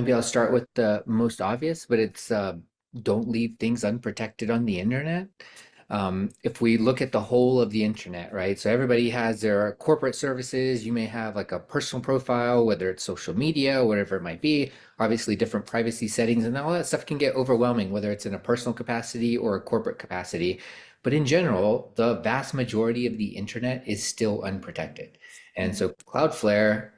maybe I'll start with the most obvious, but it's don't leave things unprotected on the internet. If we look at the whole of the internet, right? So everybody has their corporate services. You may have like a personal profile, whether it's social media, whatever it might be. Obviously, different privacy settings and all that stuff can get overwhelming, whether it's in a personal capacity or a corporate capacity. But in general, the vast majority of the internet is still unprotected. And so Cloudflare,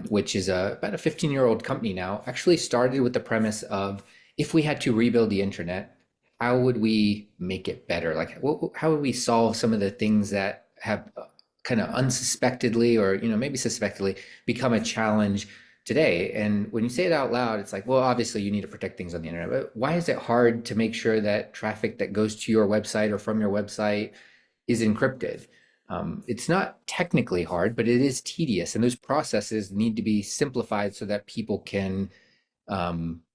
which is about a 15-year-old company now, actually started with the premise of if we had to rebuild the internet, how would we make it better? Like, how would we solve some of the things that have kind of unsuspectedly or, maybe suspectedly become a challenge today? And when you say it out loud, it's like, well, obviously you need to protect things on the internet, but why is it hard to make sure that traffic that goes to your website or from your website is encrypted? It's not technically hard, but it is tedious, and those processes need to be simplified so that people can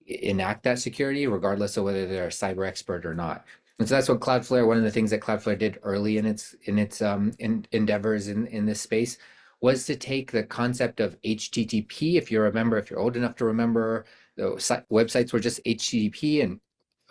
enact that security, regardless of whether they're a cyber expert or not. And so that's what Cloudflare. One of the things that Cloudflare did early in its endeavors in this space was to take the concept of HTTP. If you remember, if you're old enough to remember, the websites were just HTTP, and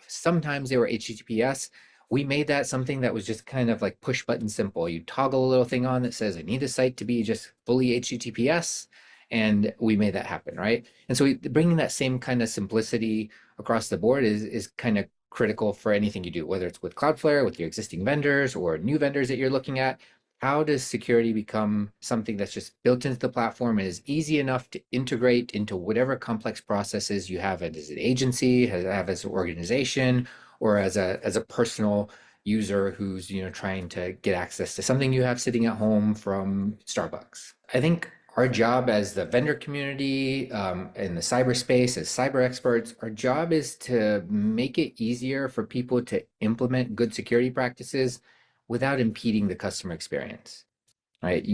sometimes they were HTTPS. We made that something that was just kind of like push button simple. You toggle a little thing on that says, I need the site to be just fully HTTPS. And we made that happen, right? And so bringing that same kind of simplicity across the board is kind of critical for anything you do, whether it's with Cloudflare, with your existing vendors or new vendors that you're looking at. How does security become something that's just built into the platform and is easy enough to integrate into whatever complex processes you have as an agency, have as an organization, or as a personal user who's trying to get access to something you have sitting at home from Starbucks? I think our job as the vendor community in the cyberspace, as cyber experts, our job is to make it easier for people to implement good security practices without impeding the customer experience, right?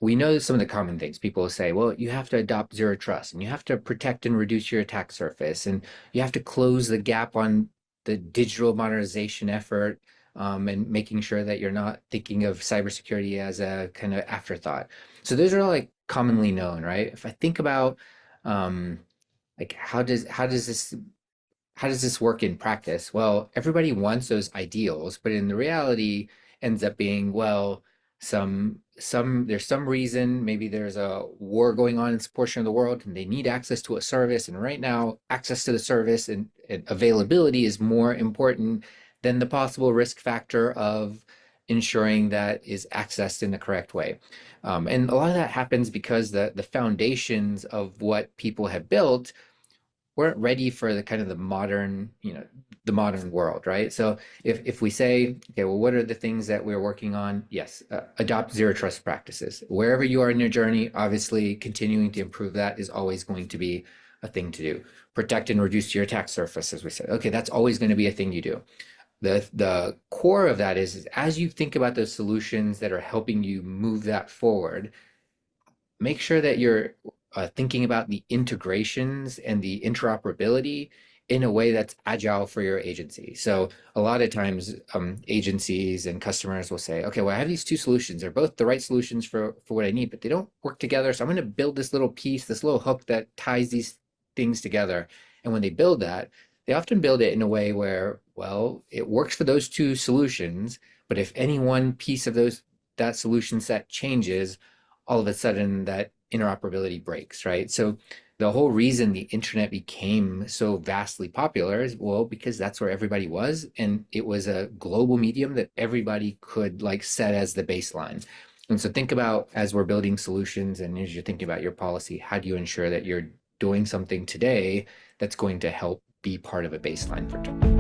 We know some of the common things. People say, well, you have to adopt zero trust, and you have to protect and reduce your attack surface, and you have to close the gap on the digital modernization effort, and making sure that you're not thinking of cybersecurity as a kind of afterthought. So those are all like commonly known, right? If I think about like how does this work in practice? Well, everybody wants those ideals, but in the reality ends up being, well, there's some reason, maybe there's a war going on in some portion of the world and they need access to a service. And right now, access to the service and availability is more important than the possible risk factor of ensuring that is accessed in the correct way. And a lot of that happens because the foundations of what people have built weren't ready for the kind of the modern world, right? So if we say, okay, well, what are the things that we're working on? Yes, adopt zero trust practices. Wherever you are in your journey, obviously continuing to improve that is always going to be a thing to do. Protect and reduce your attack surface, as we said. Okay, that's always going to be a thing you do. The core of that is as you think about those solutions that are helping you move that forward, make sure that you're thinking about the integrations and the interoperability in a way that's agile for your agency. So a lot of times agencies and customers will say, okay, well, I have these two solutions. They're both the right solutions for what I need, but they don't work together. So I'm going to build this little piece, this little hook that ties these things together. And when they build that, they often build it in a way where, well, it works for those two solutions, but if any one piece of that solution set changes, all of a sudden that interoperability breaks, right? So the whole reason the internet became so vastly popular is, well, because that's where everybody was, and it was a global medium that everybody could like set as the baseline. And so think about as we're building solutions and as you're thinking about your policy, how do you ensure that you're doing something today that's going to help be part of a baseline for tomorrow?